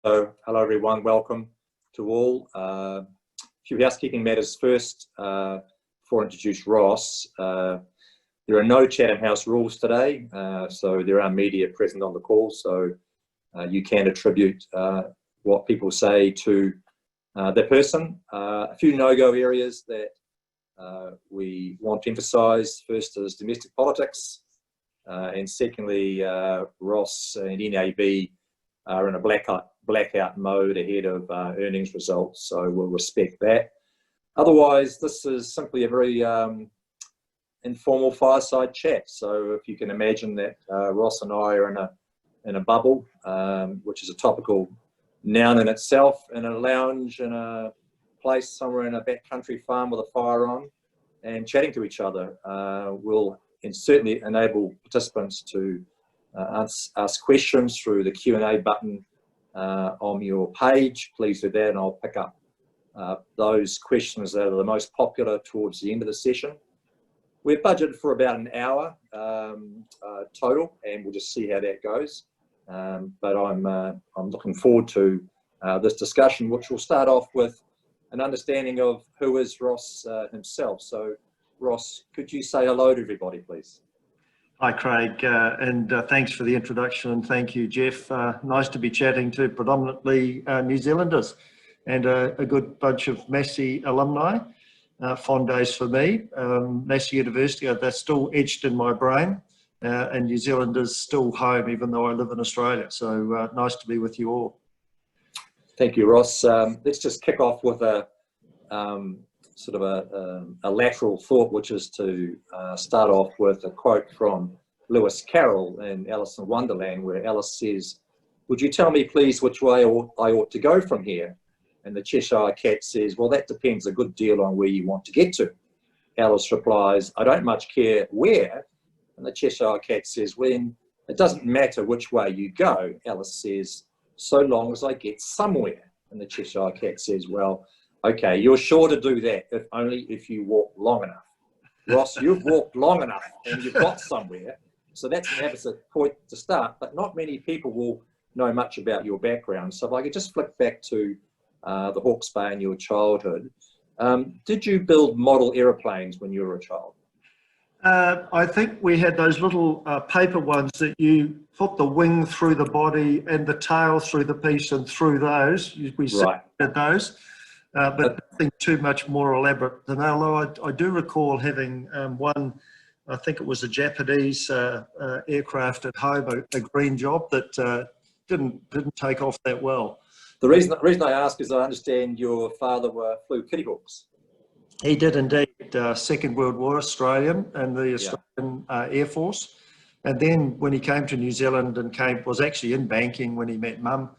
Hello everyone, welcome to all. A few housekeeping matters first before I introduce Ross. There are no Chatham House rules today, so there are media present on the call, so you can attribute what people say to their person. A few no-go areas that we want to emphasise. First is domestic politics, and secondly, Ross and NAB are in a blackout mode ahead of earnings results, so we'll respect that. Otherwise, this is simply a very informal fireside chat. So if you can imagine that Ross and I are in a bubble, which is a topical noun in itself, in a lounge in a place somewhere in a backcountry farm with a fire on, and chatting to each other, will certainly enable participants to ask questions through the Q&A button on your page. Please do that, and I'll pick up those questions that are the most popular towards the end of the session. We've budgeted for about an hour total, and we'll just see how that goes. But I'm looking forward to this discussion, which will start off with an understanding of who is Ross himself. So, Ross, could you say hello to everybody, please? Hi, Craig, and thanks for the introduction, and thank you, Jeff. Nice to be chatting to predominantly New Zealanders and a good bunch of Massey alumni. Fond days for me. Massey University, that's still etched in my brain, and New Zealand is still home, even though I live in Australia. So nice to be with you all. Thank you, Ross. Let's just kick off with a sort of a lateral thought, which is to start off with a quote from Lewis Carroll in Alice in Wonderland, where Alice says, "Would you tell me, please, which way I ought to go from here?" And the Cheshire Cat says, "Well, that depends a good deal on where you want to get to." Alice replies, "I don't much care where." And the Cheshire Cat says, "When it doesn't matter which way you go." Alice says, "So long as I get somewhere." And the Cheshire Cat says, "Well, okay, you're sure to do that, if only if you walk long enough." Ross, you've walked long enough and you've got somewhere. So that's an opposite point to start, but not many people will know much about your background. So if I could just flick back to the Hawke's Bay in your childhood. Did you build model aeroplanes when you were a child? I think we had those little paper ones that you put the wing through the body and the tail through the piece and through those. We had those. But nothing too much more elaborate than that. Although I do recall having one, I think it was a Japanese aircraft at home, a green job that didn't take off that well. The reason I ask is I understand your father flew Kitty Hawks. He did indeed. Second World War Australian and the Australian Air Force. And then when he came to New Zealand and was actually in banking when he met Mum,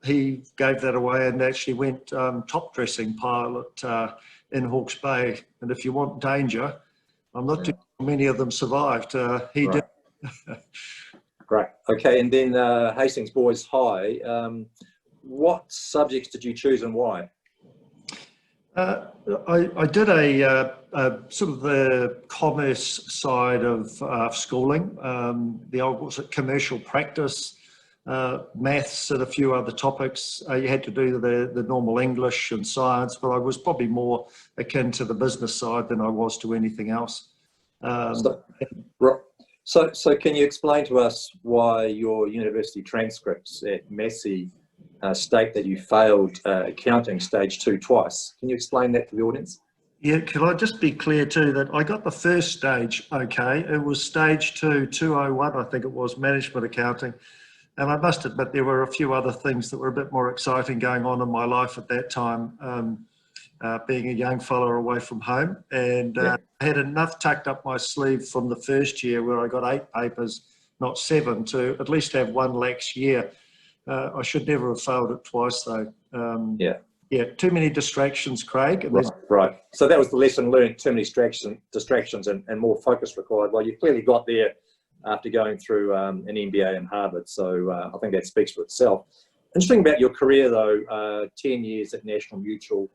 he gave that away and actually went top dressing pilot in Hawke's Bay. And if you want danger, I'm not too sure many of them survived. He did. Great. Okay, and then Hastings Boys High. What subjects did you choose and why? I did a sort of the commerce side of schooling, the old commercial practice, maths and a few other topics. You had to do the normal English and science, but I was probably more akin to the business side than I was to anything else. So can you explain to us why your university transcripts at Massey state that you failed accounting stage 2 twice? Can you explain that to the audience? Yeah, can I just be clear too that I got the first stage okay. It was stage 2, 201, I think it was, management accounting. And I must admit there were a few other things that were a bit more exciting going on in my life at that time, being a young fella away from home. And I had enough tucked up my sleeve from the first year where I got 8 papers, not 7, to at least have 1 lax year. I should never have failed it twice though. Too many distractions, Craig. Right. So that was the lesson learned, too many distractions and more focus required. Well, you clearly got there after going through an MBA in Harvard. So I think that speaks for itself. Interesting about your career though, 10 years at National Mutual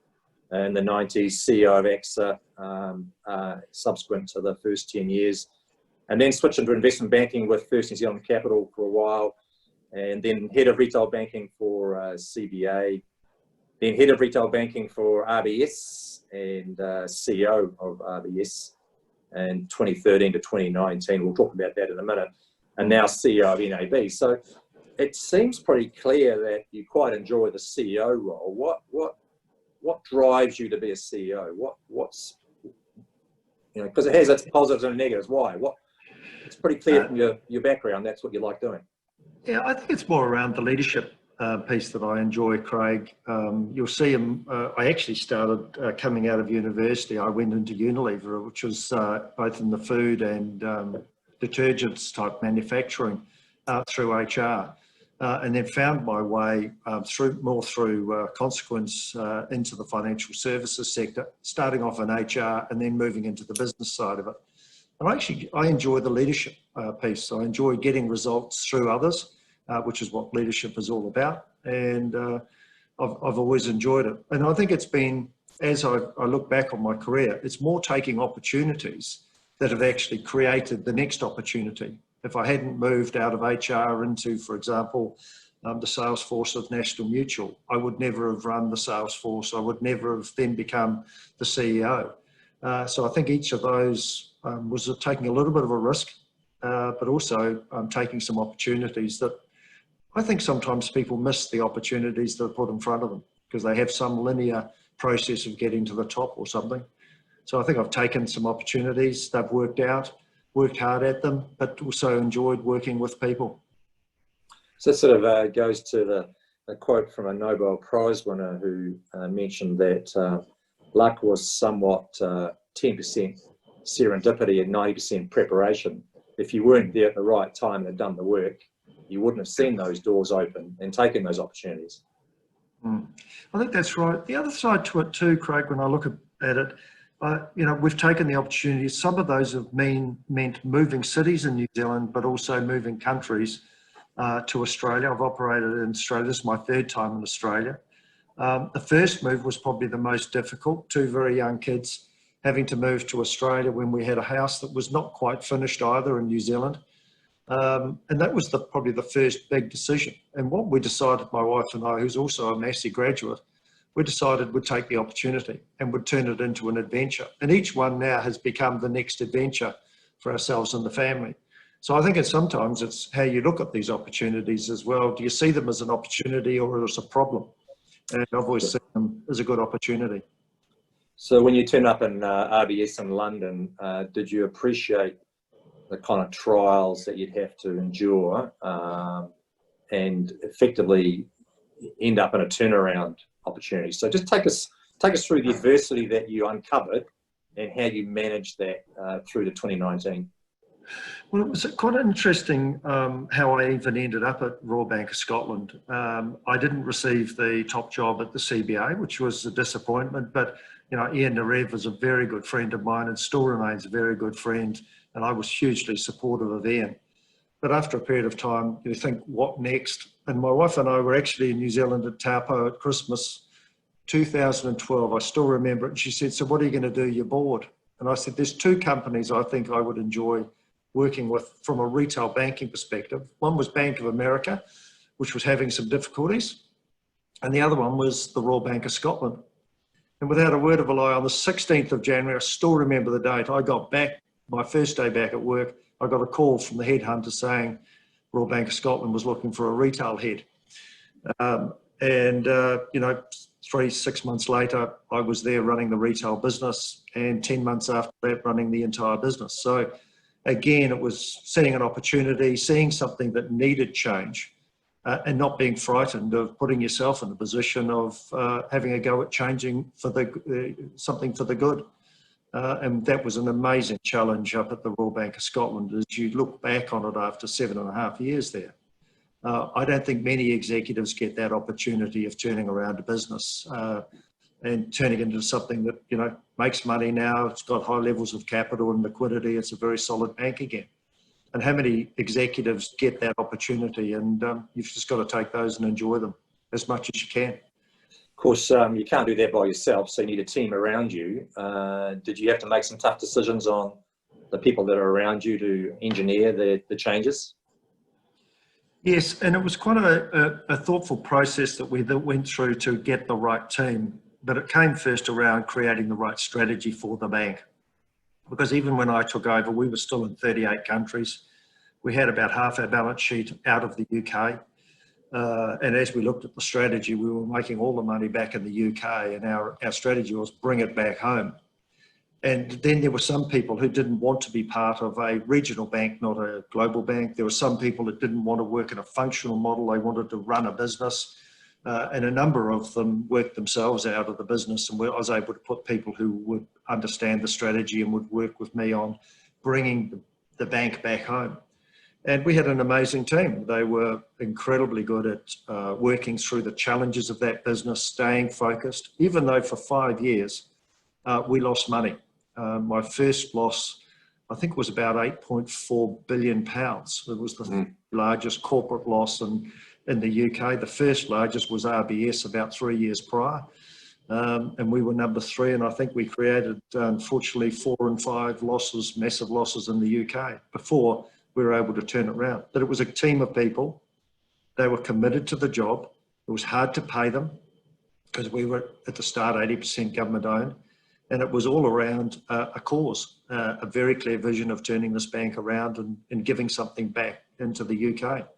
in the 90s, CEO of AXA, subsequent to the first 10 years, and then switched into investment banking with First New Zealand Capital for a while. and then head of retail banking for CBA, then head of retail banking for RBS, and CEO of RBS in 2013 to 2019. We'll talk about that in a minute. And now CEO of NAB. So it seems pretty clear that you quite enjoy the CEO role. What drives you to be a CEO? What's, you know, because it has its positives and negatives. Why? It's pretty clear from your background, that's what you like doing. Yeah, I think it's more around the leadership piece that I enjoy, Craig. You'll see I actually started coming out of university. I went into Unilever, which was both in the food and detergents type manufacturing through HR. And then found my way through consequence into the financial services sector, starting off in HR and then moving into the business side of it. And I enjoy the leadership piece. I enjoy getting results through others, which is what leadership is all about. And I've always enjoyed it. And I think it's been, as I look back on my career, it's more taking opportunities that have actually created the next opportunity. If I hadn't moved out of HR into, for example, the sales force of National Mutual, I would never have run the sales force. I would never have then become the CEO. So I think each of those was taking a little bit of a risk, but also taking some opportunities that I think sometimes people miss the opportunities that are put in front of them because they have some linear process of getting to the top or something. So I think I've taken some opportunities, they've worked out, worked hard at them, but also enjoyed working with people. So it sort of goes to the quote from a Nobel Prize winner who mentioned that luck was somewhat 10% serendipity and 90% preparation. If you weren't there at the right time and had done the work, you wouldn't have seen those doors open and taken those opportunities. I think that's right. The other side to it too, Craig, when I look at it, you know, we've taken the opportunities. Some of those have meant moving cities in New Zealand, but also moving countries to Australia. I've operated in Australia. This is my third time in Australia. The first move was probably the most difficult. Two very young kids having to move to Australia when we had a house that was not quite finished either in New Zealand. And that was probably the first big decision. And what we decided, my wife and I, who's also a Massey graduate, we decided we'd take the opportunity and would turn it into an adventure. And each one now has become the next adventure for ourselves and the family. So I think sometimes it's how you look at these opportunities as well. Do you see them as an opportunity or as a problem? And I've always seen them as a good opportunity. So when you turn up in RBS in London, did you appreciate the kind of trials that you'd have to endure and effectively end up in a turnaround opportunity? So just take us through the adversity that you uncovered and how you managed that through to 2019. Well, it was quite interesting how I even ended up at Royal Bank of Scotland. I didn't receive the top job at the CBA, which was a disappointment, but you know, Ian Narev was a very good friend of mine and still remains a very good friend, and I was hugely supportive of Ian. But after a period of time, you think, what next? And my wife and I were actually in New Zealand at Taupo at Christmas 2012. I still remember it. And she said, so what are you going to do? You're bored. And I said, there's two companies I think I would enjoy working with from a retail banking perspective. One was Bank of America, which was having some difficulties. And the other one was the Royal Bank of Scotland. And without a word of a lie, on the 16th of January, I still remember the date, I got back, my first day back at work, I got a call from the headhunter saying Royal Bank of Scotland was looking for a retail head. You know, 6 months later, I was there running the retail business, and 10 months after that, running the entire business. So again, it was seeing an opportunity, seeing something that needed change, and not being frightened of putting yourself in a position of having a go at changing for something for the good. And that was an amazing challenge up at the Royal Bank of Scotland as you look back on it after 7.5 years there. I don't think many executives get that opportunity of turning around a business and turning into something that, you know, makes money now. It's got high levels of capital and liquidity. It's a very solid bank again. And how many executives get that opportunity? And you've just got to take those and enjoy them as much as you can. Of course, you can't do that by yourself, so you need a team around you. Did you have to make some tough decisions on the people that are around you to engineer the changes? Yes, and it was quite a thoughtful process that we went through to get the right team, but it came first around creating the right strategy for the bank. Because even when I took over, we were still in 38 countries. We had about half our balance sheet out of the UK. And as we looked at the strategy, we were making all the money back in the UK, and our strategy was bring it back home. And then there were some people who didn't want to be part of a regional bank, not a global bank. There were some people that didn't want to work in a functional model. They wanted to run a business. And a number of them worked themselves out of the business. And I was able to put people who would understand the strategy and would work with me on bringing the bank back home. And we had an amazing team. They were incredibly good at working through the challenges of that business, staying focused, even though for 5 years we lost money. My first loss, I think, was about £8.4 billion. It was the largest corporate loss in the UK. The first largest was RBS about 3 years prior. And we were number 3. And I think we created, unfortunately, 4 and 5 losses, massive losses in the UK before we were able to turn it around. But it was a team of people. They were committed to the job. It was hard to pay them because we were at the start 80% government owned. And it was all around a cause, a very clear vision of turning this bank around and giving something back into the UK.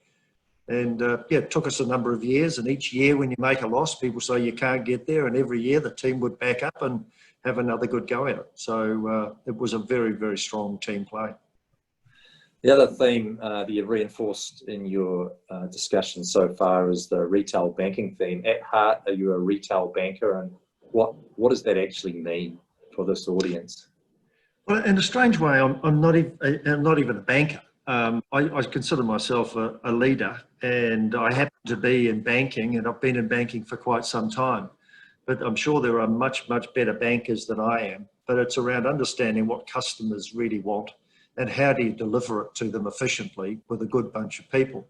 And yeah, it took us a number of years. And each year when you make a loss, people say you can't get there. And every year the team would back up and have another good go at it. So it was a very, very strong team play. The other theme that you've reinforced in your discussion so far is the retail banking theme. At heart, are you a retail banker, and what does that actually mean for this audience? Well, in a strange way, I'm not even a banker. I consider myself a leader, and I happen to be in banking, and I've been in banking for quite some time. But I'm sure there are much, much better bankers than I am. But it's around understanding what customers really want and how do you deliver it to them efficiently with a good bunch of people.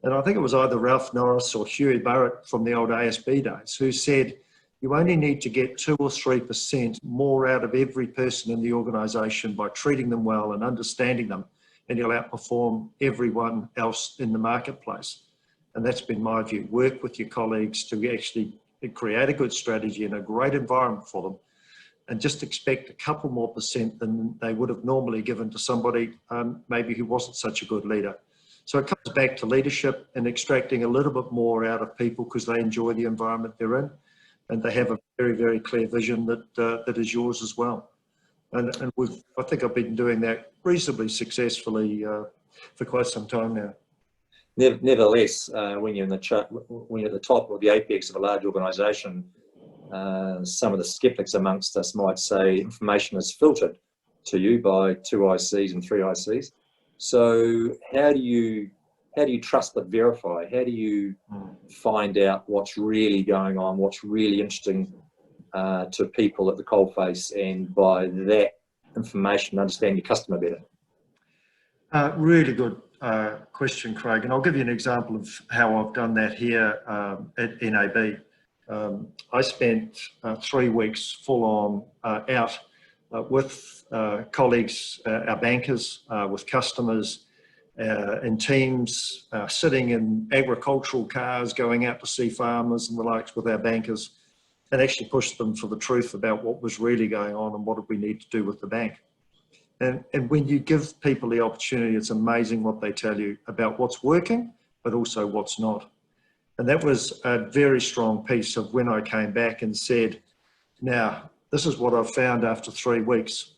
And I think it was either Ralph Norris or Huey Barrett from the old ASB days who said, you only need to get 2 or 3% more out of every person in the organisation by treating them well and understanding them, and you'll outperform everyone else in the marketplace. And that's been my view. Work with your colleagues to actually create a good strategy and a great environment for them, and just expect a couple more % than they would have normally given to somebody maybe who wasn't such a good leader. So it comes back to leadership and extracting a little bit more out of people because they enjoy the environment they're in, and they have a very, very clear vision that is yours as well. And I think I've been doing that reasonably successfully for quite some time now. Nevertheless, when you're at the top or the apex of a large organisation, some of the skeptics amongst us might say information is filtered to you by 2 ICs and 3 ICs. So how do you trust but verify? How do you find out what's really going on, what's really interesting to people at the coalface, and by that information understand your customer better? Really good question, Craig. And I'll give you an example of how I've done that here at NAB. I spent 3 weeks full on out with colleagues, our bankers, with customers, in teams, sitting in agricultural cars, going out to see farmers and the likes with our bankers, and actually pushed them for the truth about what was really going on and what did we need to do with the bank. And when you give people the opportunity, it's amazing what they tell you about what's working, but also what's not. And that was a very strong piece of when I came back and said, now, this is what I've found after 3 weeks.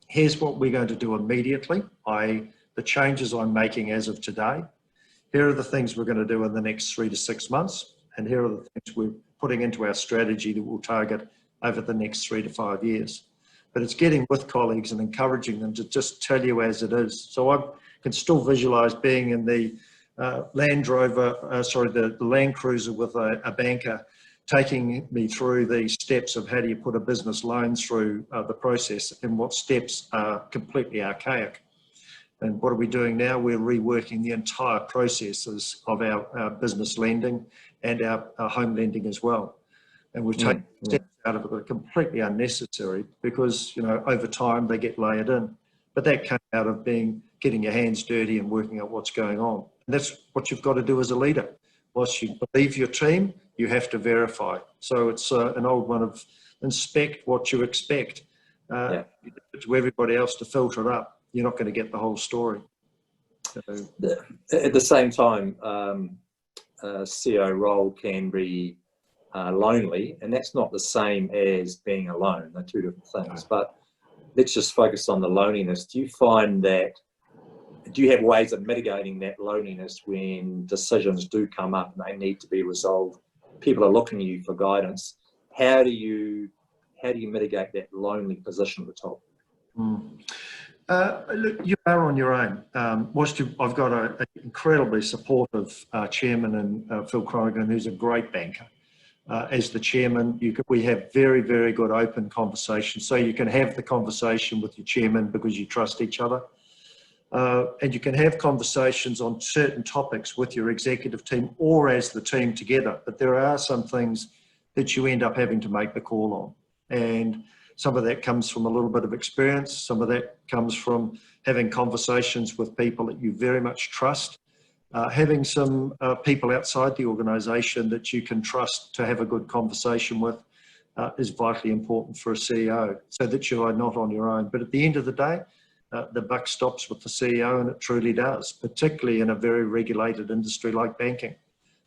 Here's what we're going to do immediately, i.e. the changes I'm making as of today. Here are the things we're going to do in the next 3 to 6 months. And here are the things we're putting into our strategy that we'll target over the next 3 to 5 years. But it's getting with colleagues and encouraging them to just tell you as it is. So I can still visualize being in the Land Rover, the Land Cruiser with a banker taking me through the steps of how do you put a business loan through the process and what steps are completely archaic. And what are we doing now? We're reworking the entire processes of our business lending and our home lending as well. And we've taken steps out of it that are completely unnecessary because, you know, over time they get layered in. But that came out of getting your hands dirty and working out what's going on. that's what you've got to do as a leader. Whilst you believe your team, you have to verify. So it's an old one of inspect what you expect. Yeah. To everybody else to filter it up, you're not going to get the whole story. So, at the same time, a CEO role can be lonely, and that's not the same as being alone. They're two different things. But let's just focus on the loneliness. Do you have ways of mitigating that loneliness when decisions do come up and they need to be resolved? People are looking to you for guidance. How do you mitigate that lonely position at the top? Look, you are on your own. I've got an incredibly supportive chairman in Phil Cronigan, who's a great banker. As the chairman, we have very, very good open conversations. So you can have the conversation with your chairman because you trust each other. And you can have conversations on certain topics with your executive team or as the team together. But there are some things that you end up having to make the call on. And some of that comes from a little bit of experience. Some of that comes from having conversations with people that you very much trust. Having some people outside the organisation that you can trust to have a good conversation with is vitally important for a CEO, so that you are not on your own. But at the end of the day, the buck stops with the CEO, and it truly does, particularly in a very regulated industry like banking.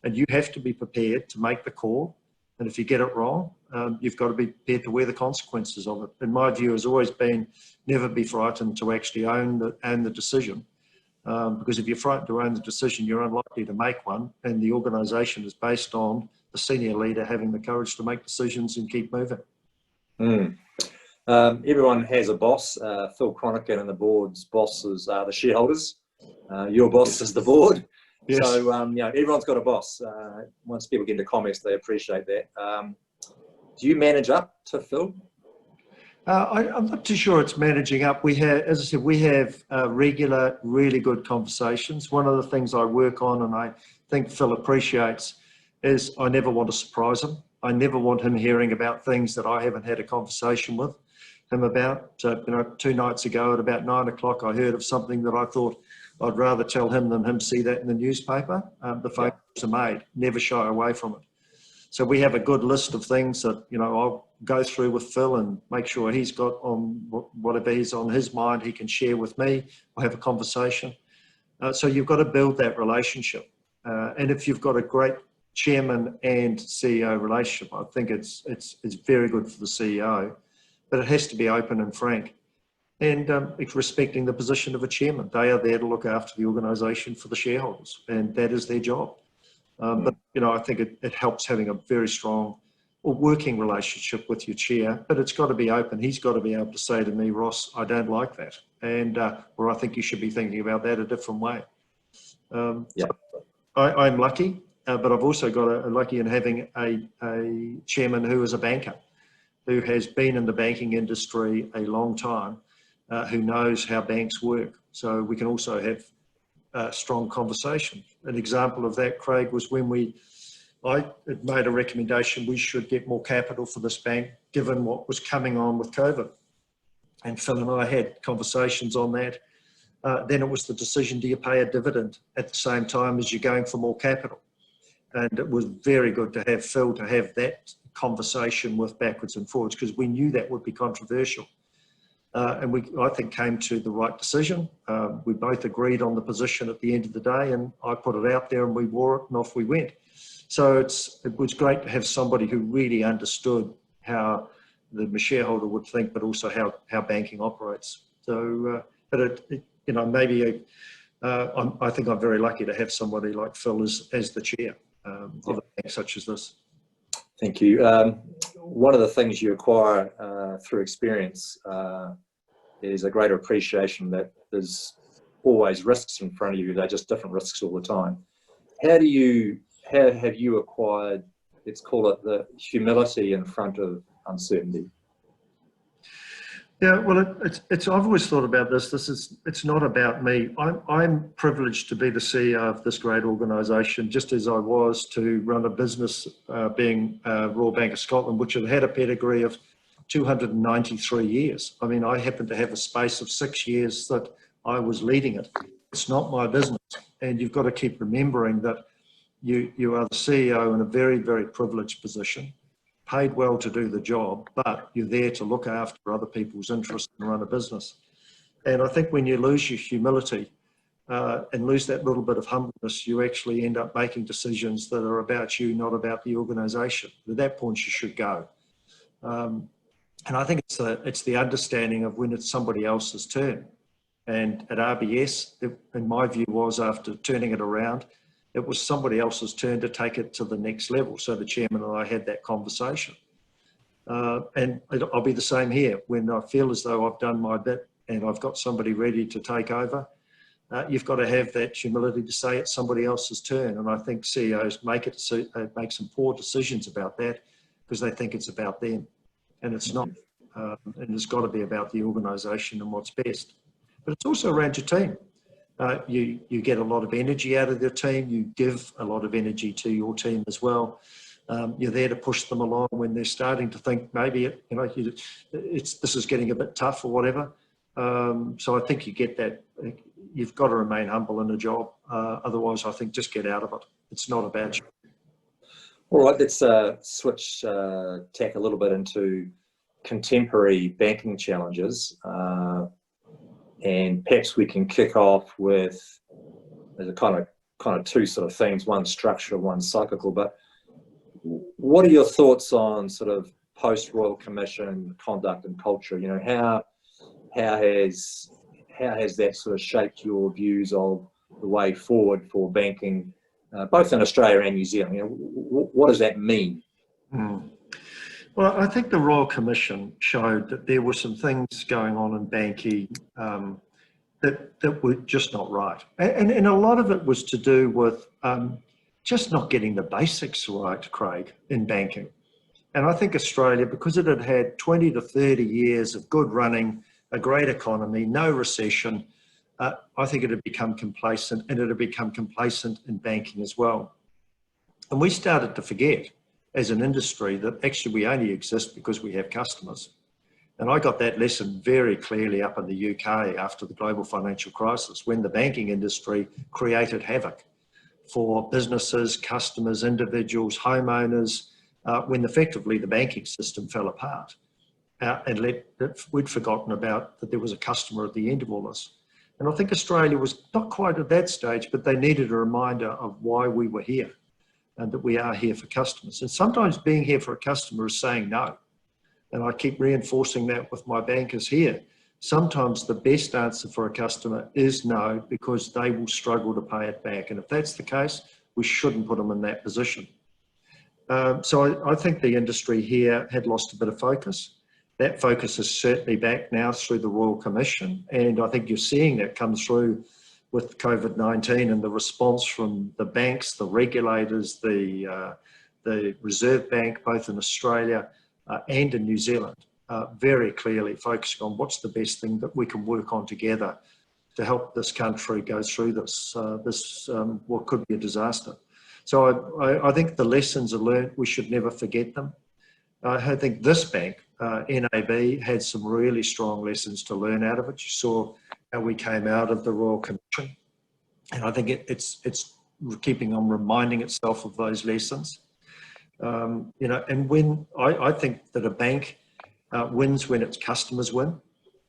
And you have to be prepared to make the call. And if you get it wrong, you've got to be prepared to wear the consequences of it. And my view has always been never be frightened to actually own the decision. Because if you're frightened to own the decision, you're unlikely to make one. And the organisation is based on the senior leader having the courage to make decisions and keep moving. Everyone has a boss. Phil Cronigan and the board's bosses are the shareholders. Your boss is the board. Yes. So everyone's got a boss. Once people get into comments, they appreciate that. Do you manage up to Phil? I'm not too sure it's managing up. We have, as I said, we have regular, really good conversations. One of the things I work on, and I think Phil appreciates, is I never want to surprise him. I never want him hearing about things that I haven't had a conversation with him about. 2 nights ago at about 9 o'clock, I heard of something that I thought I'd rather tell him than him see that in the newspaper. The phone calls are made, never shy away from it. So we have a good list of things that, I'll go through with Phil and make sure he's got on whatever is on his mind, he can share with me. We'll have a conversation. So you've got to build that relationship. And if you've got a great chairman and CEO relationship, I think it's very good for the CEO, but it has to be open and frank. And respecting the position of a chairman. They are there to look after the organisation for the shareholders, and that is their job. But I think it helps having a very strong working relationship with your chair, but it's got to be open. He's got to be able to say to me, Ross, I don't like that. And or I think you should be thinking about that a different way. So I'm lucky, but I've also got a lucky in having a chairman who is a banker, who has been in the banking industry a long time, who knows how banks work. So we can also have strong conversation. An example of that, Craig, was when I had made a recommendation we should get more capital for this bank, given what was coming on with COVID. And Phil and I had conversations on that. Then it was the decision, do you pay a dividend at the same time as you're going for more capital? And it was very good to have Phil to have that conversation with backwards and forwards, because we knew that would be controversial. And we, I think, came to the right decision. We both agreed on the position at the end of the day, and I put it out there and we wore it and off we went. So it was great to have somebody who really understood how the shareholder would think, but also how banking operates. So, but maybe I think I'm very lucky to have somebody like Phil as the chair of a bank such as this. Thank you. One of the things you acquire through experience is a greater appreciation that there's always risks in front of you. They're just different risks all the time. How have you acquired, let's call it, the humility in front of uncertainty? Yeah, well, I've always thought about this. It's not about me. I'm privileged to be the CEO of this great organisation, just as I was to run a business being Royal Bank of Scotland, which had a pedigree of 293 years. I mean, I happened to have a space of 6 years that I was leading it. It's not my business. And you've got to keep remembering that you are the CEO in a very, very privileged position, paid well to do the job, but you're there to look after other people's interests and run a business. And I think when you lose your humility and lose that little bit of humbleness, you actually end up making decisions that are about you, not about the organisation. At that point, you should go. And I think it's the understanding of when it's somebody else's turn. And at RBS, in my view, was after turning it around, it was somebody else's turn to take it to the next level. So the chairman and I had that conversation. And I'll be the same here. When I feel as though I've done my bit and I've got somebody ready to take over, you've got to have that humility to say it's somebody else's turn. And I think CEOs make some poor decisions about that because they think it's about them. And it's not. And it's got to be about the organisation and what's best. But it's also around your team. You get a lot of energy out of your team. You give a lot of energy to your team as well. You're there to push them along when they're starting to think maybe this is getting a bit tough or whatever. So I think you get that. You've got to remain humble in a job. Otherwise, I think just get out of it. It's not about you. All right, let's switch tack a little bit into contemporary banking challenges. And perhaps we can kick off with there's a kind of two sort of themes, one structural, one cyclical. But what are your thoughts on sort of post-Royal Commission conduct and culture? You know, how has that sort of shaped your views of the way forward for banking, both in Australia and New Zealand? You know, what does that mean? Well, I think the Royal Commission showed that there were some things going on in banking that were just not right. And a lot of it was to do with just not getting the basics right, Craig, in banking. And I think Australia, because it had had 20 to 30 years of good running, a great economy, no recession, I think it had become complacent, and it had become complacent in banking as well. And we started to forget as an industry that actually we only exist because we have customers. And I got that lesson very clearly up in the UK after the global financial crisis, when the banking industry created havoc for businesses, customers, individuals, homeowners, when effectively the banking system fell apart. And we'd forgotten about that there was a customer at the end of all this. And I think Australia was not quite at that stage, but they needed a reminder of why we were here and that we are here for customers. And sometimes being here for a customer is saying no. And I keep reinforcing that with my bankers here. Sometimes the best answer for a customer is no, because they will struggle to pay it back. And if that's the case, we shouldn't put them in that position. So I think the industry here had lost a bit of focus. That focus is certainly back now through the Royal Commission. And I think you're seeing that come through with COVID-19 and the response from the banks, the regulators, the Reserve Bank, both in Australia and in New Zealand, very clearly focusing on what's the best thing that we can work on together to help this country go through this, what could be a disaster. So I think the lessons are learned, we should never forget them. I think this bank, NAB, had some really strong lessons to learn out of it. You saw how we came out of the Royal Commission. And I think it's keeping on reminding itself of those lessons. You know, and when I think that a bank wins when its customers win,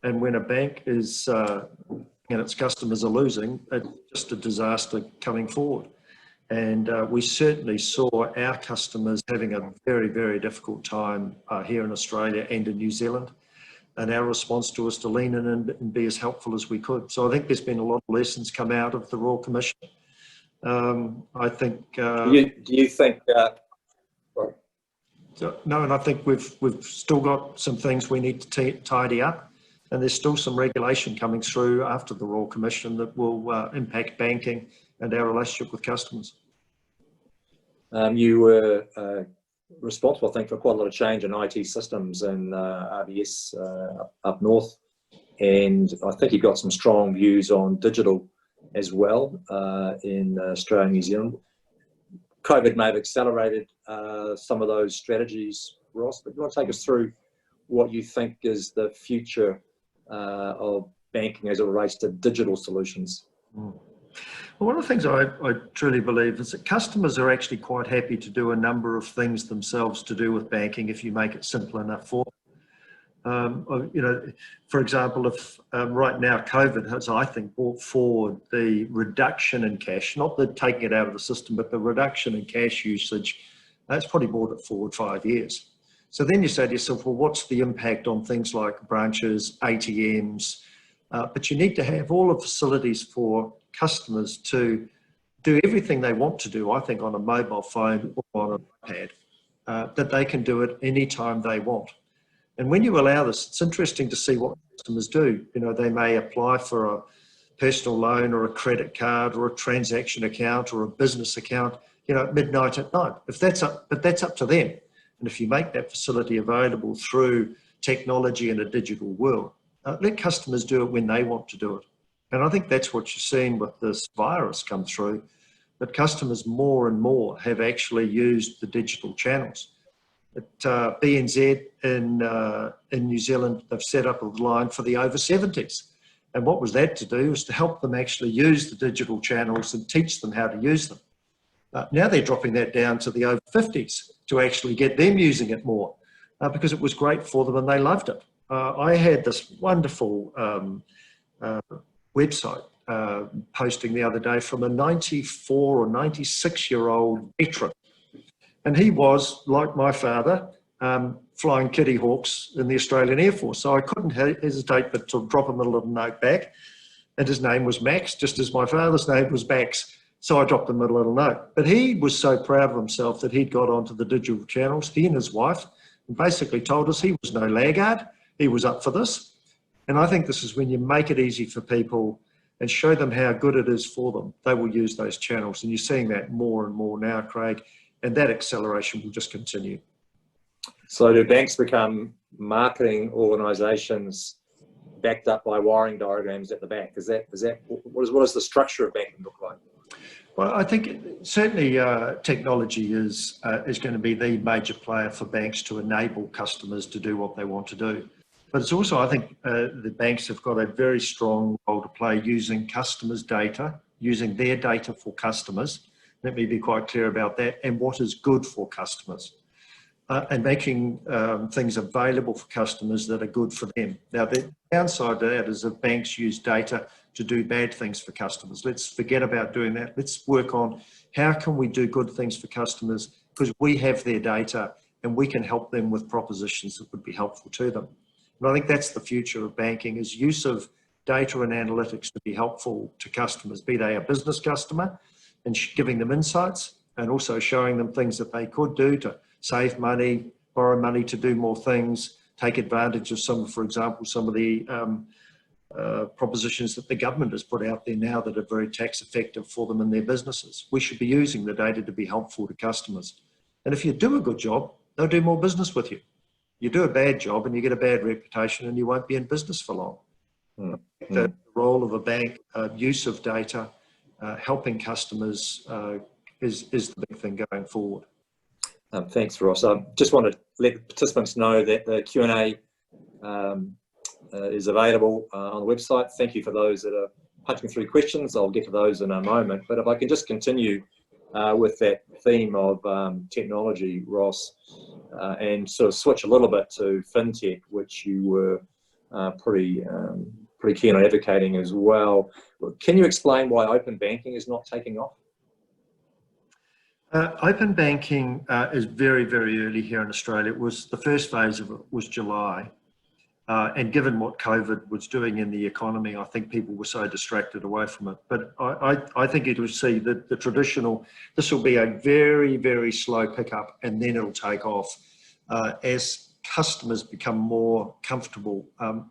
and when a bank is and its customers are losing, it's just a disaster coming forward. And we certainly saw our customers having a very, very difficult time here in Australia and in New Zealand. And our response to us to lean in and be as helpful as we could. So I think there's been a lot of lessons come out of the Royal Commission. I think. Do you think? No, and I think we've still got some things we need to tidy up, and there's still some regulation coming through after the Royal Commission that will impact banking and our relationship with customers. You were responsible, I think, for quite a lot of change in IT systems in RBS up north, and I think you got some strong views on digital as well in Australia and New Zealand. COVID may have accelerated some of those strategies, Ross, but you want to take us through what you think is the future of banking as it relates to digital solutions? Well, one of the things I truly believe is that customers are actually quite happy to do a number of things themselves to do with banking if you make it simple enough for them. For example, if right now COVID has, I think, brought forward the reduction in cash, not the taking it out of the system, but the reduction in cash usage, that's probably brought it forward 5 years. So then you say to yourself, well, what's the impact on things like branches, ATMs? But you need to have all the facilities for customers to do everything they want to do, I think, on a mobile phone or on an iPad, that they can do it anytime they want. And when you allow this, it's interesting to see what customers do. They may apply for a personal loan or a credit card or a transaction account or a business account, at midnight at night. But that's up to them. And if you make that facility available through technology in a digital world, let customers do it when they want to do it. And I think that's what you're seeing with this virus come through, that customers more and more have actually used the digital channels. At BNZ in New Zealand, they've set up a line for the over 70s. And what was that to do? Was to help them actually use the digital channels and teach them how to use them. Now they're dropping that down to the over 50s to actually get them using it more because it was great for them and they loved it. I had this wonderful website posting the other day from a 94 or 96-year-old veteran. And he was, like my father, flying Kitty Hawks in the Australian Air Force. So I couldn't hesitate but to drop him a little note back. And his name was Max, just as my father's name was Max. So I dropped him a little note. But he was so proud of himself that he'd got onto the digital channels, he and his wife, and basically told us he was no laggard. He was up for this. And I think this is when you make it easy for people and show them how good it is for them, they will use those channels. And you're seeing that more and more now, Craig. And that acceleration will just continue. So do banks become marketing organisations backed up by wiring diagrams at the back? What does the structure of banking look like? Well, I think certainly technology is going to be the major player for banks to enable customers to do what they want to do. But it's also, I think, the banks have got a very strong role to play using customers' data, using their data for customers. Let me be quite clear about that, and what is good for customers, and making things available for customers that are good for them. Now, the downside to that is if banks use data to do bad things for customers. Let's forget about doing that. Let's work on how can we do good things for customers because we have their data and we can help them with propositions that would be helpful to them. And I think that's the future of banking, is use of data and analytics to be helpful to customers, be they a business customer, and giving them insights and also showing them things that they could do to save money, borrow money to do more things, take advantage of for example, some of the propositions that the government has put out there now that are very tax effective for them and their businesses. We should be using the data to be helpful to customers. And if you do a good job, they'll do more business with you. You do a bad job and you get a bad reputation and you won't be in business for long. Mm-hmm. The role of a bank, use of data, helping customers is the big thing going forward. Thanks, Ross. I just want to let participants know that the Q&A is available on the website. Thank you for those that are punching through questions. I'll get to those in a moment. But if I can just continue with that theme of technology, Ross, and sort of switch a little bit to fintech, which you were pretty keen on advocating as well. Can you explain why open banking is not taking off? Open banking is very, very early here in Australia. It was the first phase of it was July. And given what COVID was doing in the economy, I think people were so distracted away from it. But I think it will see that the traditional, this will be a very, very slow pickup and then it'll take off as customers become more comfortable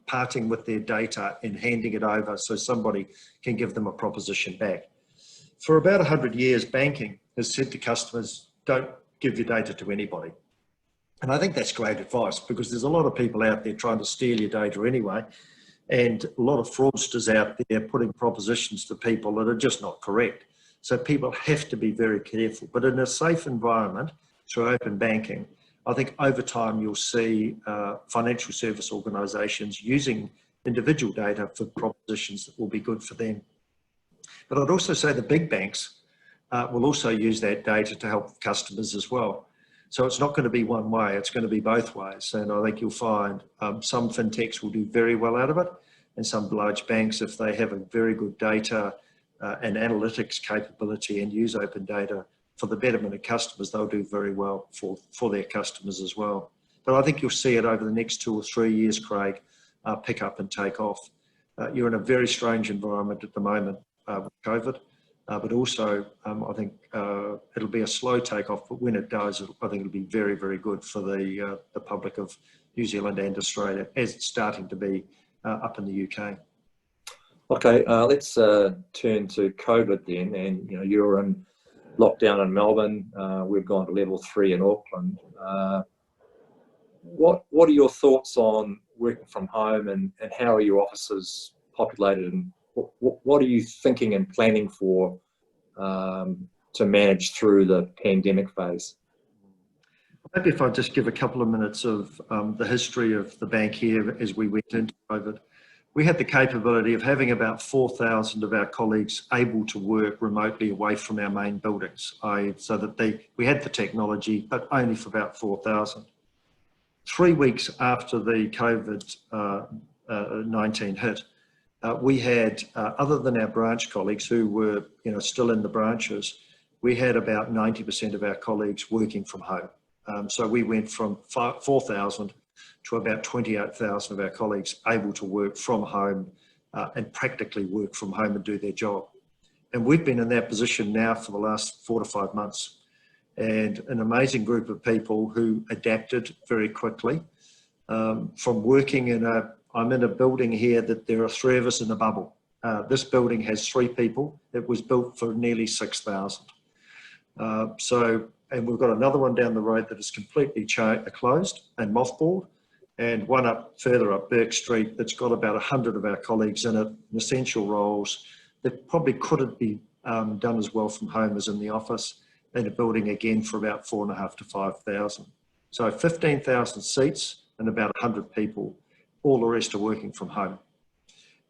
parting with their data and handing it over so somebody can give them a proposition back. For about 100 years, banking has said to customers, don't give your data to anybody. And I think that's great advice because there's a lot of people out there trying to steal your data anyway, and a lot of fraudsters out there putting propositions to people that are just not correct. So people have to be very careful. But in a safe environment through open banking, I think over time you'll see financial service organisations using individual data for propositions that will be good for them. But I'd also say the big banks will also use that data to help customers as well. So it's not going to be one way, it's going to be both ways. And I think you'll find some fintechs will do very well out of it, and some large banks, if they have a very good data and analytics capability and use open data for the betterment of customers, they'll do very well for their customers as well. But I think you'll see it over the next 2 or 3 years, Craig, pick up and take off. You're in a very strange environment at the moment with COVID, but also I think it'll be a slow takeoff, but when it does, I think it'll be very, very good for the public of New Zealand and Australia, as it's starting to be up in the UK. Okay, let's turn to COVID then. And you're in lockdown in Melbourne. We've gone to level 3 in Auckland. What are your thoughts on working from home, and how are your offices populated, and what are you thinking and planning for to manage through the pandemic phase? Maybe if I just give a couple of minutes of the history of the bank here as we went into COVID. We had the capability of having about 4,000 of our colleagues able to work remotely away from our main buildings, so that we had the technology, but only for about 4,000. 3 weeks after the COVID-19 hit, we had, other than our branch colleagues who were still in the branches, we had about 90% of our colleagues working from home. So we went from 4,000 to about 28,000 of our colleagues able to work from home and practically work from home and do their job. And we've been in that position now for the last 4 to 5 months. And an amazing group of people who adapted very quickly from working I'm in a building here that there are 3 of us in a bubble. This building has 3 people. It was built for nearly 6,000. And we've got another one down the road that is completely closed and mothballed, and one further up Burke Street that's got about 100 of our colleagues in it, in essential roles that probably couldn't be done as well from home as in the office, in a building again for about 4,500 to 5,000. So 15,000 seats and about 100 people. All the rest are working from home.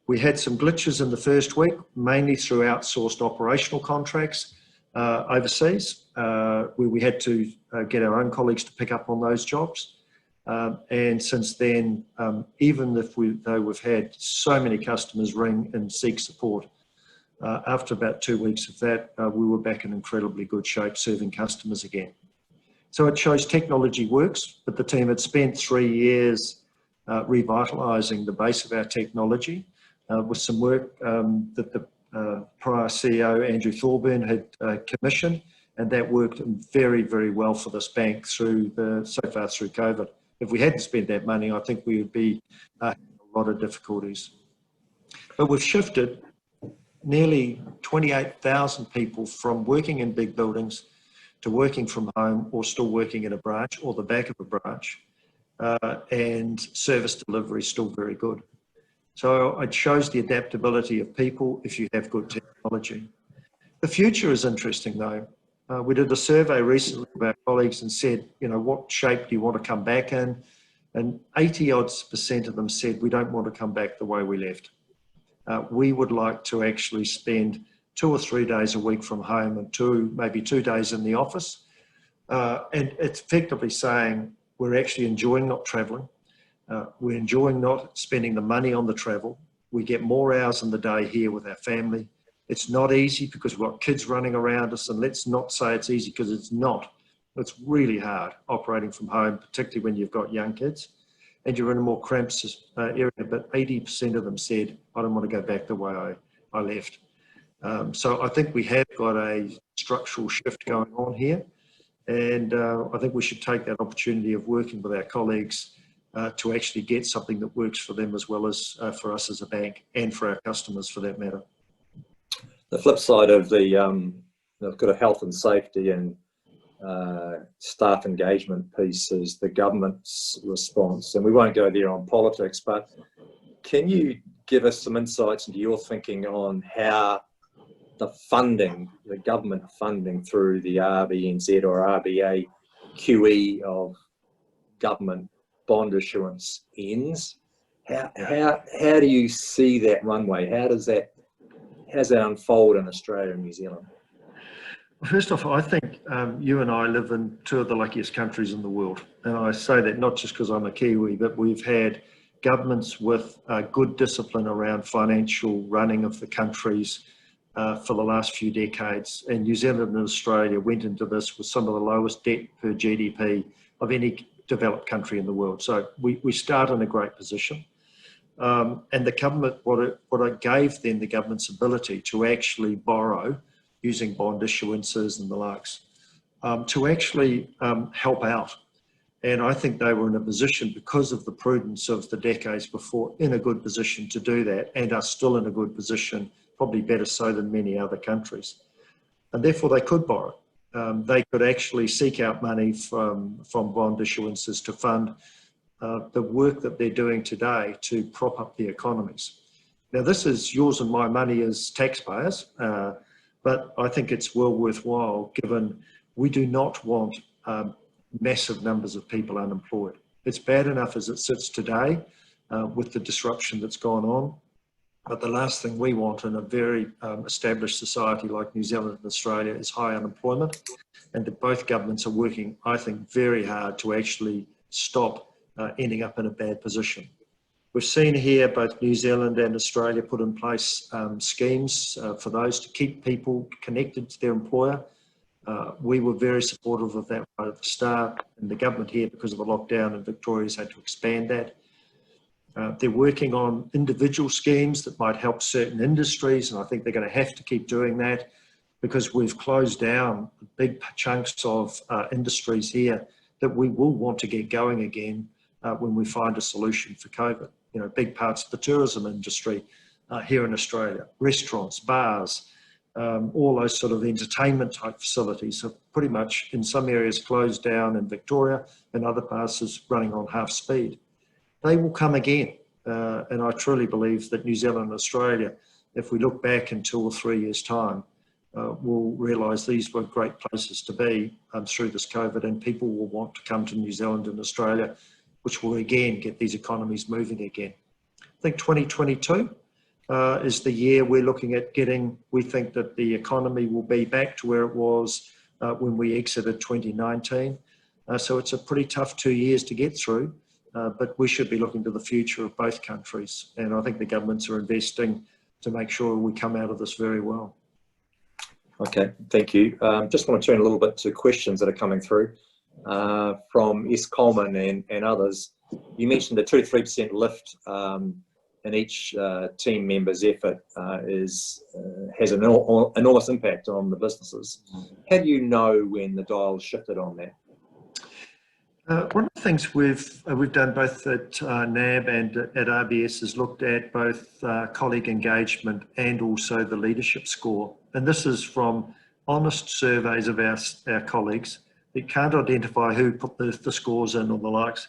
We had some glitches in the first week, mainly through outsourced operational contracts overseas, where we had to get our own colleagues to pick up on those jobs. And since then, even though we've had so many customers ring and seek support, after about 2 weeks of that, we were back in incredibly good shape serving customers again. So it shows technology works, but the team had spent 3 years revitalising the base of our technology with some work that the prior CEO, Andrew Thorburn, had commissioned, and that worked very, very well for this bank so far through COVID. If we hadn't spent that money, I think we would be in a lot of difficulties. But we've shifted nearly 28,000 people from working in big buildings to working from home or still working in a branch or the back of a branch. And service delivery is still very good. So it shows the adaptability of people if you have good technology. The future is interesting though. We did a survey recently of our colleagues and said, what shape do you want to come back in? And 80% of them said, we don't want to come back the way we left. We would like to actually spend 2 or 3 days a week from home and maybe 2 days in the office. And it's effectively saying we're actually enjoying not traveling. We're enjoying not spending the money on the travel. We get more hours in the day here with our family. It's not easy because we've got kids running around us, and let's not say it's easy because it's not. It's really hard operating from home, particularly when you've got young kids and you're in a more cramped area, but 80% of them said, I don't want to go back the way I left. So I think we have got a structural shift going on here, and I think we should take that opportunity of working with our colleagues to actually get something that works for them as well as for us as a bank and for our customers for that matter. The flip side of the kind of health and safety and staff engagement piece is the government's response, and we won't go there on politics, but can you give us some insights into your thinking on how the government funding through the RBNZ or RBA QE of government bond issuance ends? How do you see that runway? how does that unfold in Australia and New Zealand? First off, I think you and I live in two of the luckiest countries in the world. And I say that not just because I'm a Kiwi, but we've had governments with good discipline around financial running of the countries for the last few decades. And New Zealand and Australia went into this with some of the lowest debt per GDP of any developed country in the world. So we start in a great position. And the government, what it gave then the government's ability to actually borrow using bond issuances and the likes, to actually help out. And I think they were in a position, because of the prudence of the decades before, in a good position to do that, and are still in a good position, probably better so than many other countries. And therefore they could borrow. They could actually seek out money from bond issuances to fund the work that they're doing today to prop up the economies. Now, this is yours and my money as taxpayers, but I think it's well worthwhile, given we do not want massive numbers of people unemployed. It's bad enough as it sits today with the disruption that's gone on, but the last thing we want in a very established society like New Zealand and Australia is high unemployment, and that both governments are working, I think, very hard to actually stop ending up in a bad position. We've seen here both New Zealand and Australia put in place schemes for those to keep people connected to their employer. We were very supportive of that right at the start, and the government here, because of the lockdown in Victoria, has had to expand that. They're working on individual schemes that might help certain industries, and I think they're going to have to keep doing that, because we've closed down big chunks of industries here that we will want to get going again when we find a solution for COVID. You know, big parts of the tourism industry here in Australia, restaurants, bars, all those sort of entertainment type facilities are pretty much in some areas closed down in Victoria, and other parts is running on half speed. They will come again. And I truly believe that New Zealand and Australia, if we look back in 2 or 3 years' time, we'll realise these were great places to be through this COVID, and people will want to come to New Zealand and Australia, which will again get these economies moving again. I think 2022 is the year we're looking at getting. We think that the economy will be back to where it was when we exited 2019. So it's a pretty tough 2 years to get through, but we should be looking to the future of both countries. And I think the governments are investing to make sure we come out of this very well. Okay, thank you. Just want to turn a little bit to questions that are coming through from S. Coleman and others. You mentioned the 2 to 3% lift in each team member's effort has an enormous impact on the businesses. How do you know when the dial's shifted on that? One of the things we've done both at NAB and at RBS is looked at both colleague engagement and also the leadership score. And this is from honest surveys of our colleagues that can't identify who put the scores in or the likes,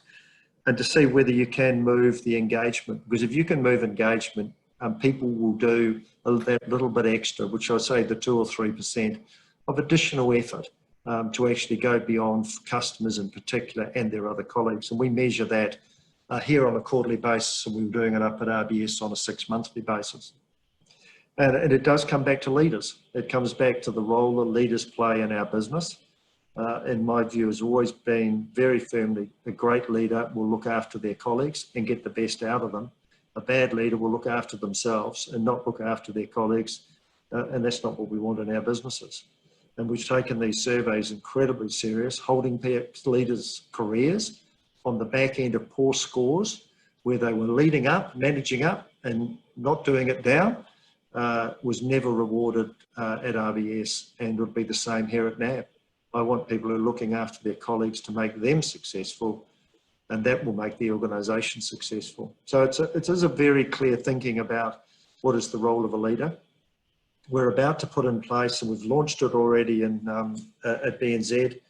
and to see whether you can move the engagement. Because if you can move engagement, people will do that little bit extra, which I say the 2 or 3% of additional effort to actually go beyond customers in particular and their other colleagues. And we measure that here on a quarterly basis, and we were doing it up at RBS on a 6-monthly basis. And it does come back to leaders. It comes back to the role that leaders play in our business. In my view, has always been very firmly, a great leader will look after their colleagues and get the best out of them. A bad leader will look after themselves and not look after their colleagues. And that's not what we want in our businesses. And we've taken these surveys incredibly serious, holding leaders' careers on the back end of poor scores, where they were leading up, managing up, and not doing it down, was never rewarded at RBS, and would be the same here at NAB. I want people who are looking after their colleagues to make them successful, and that will make the organisation successful. So it is a very clear thinking about what is the role of a leader. We're about to put in place, and we've launched it already at BNZ,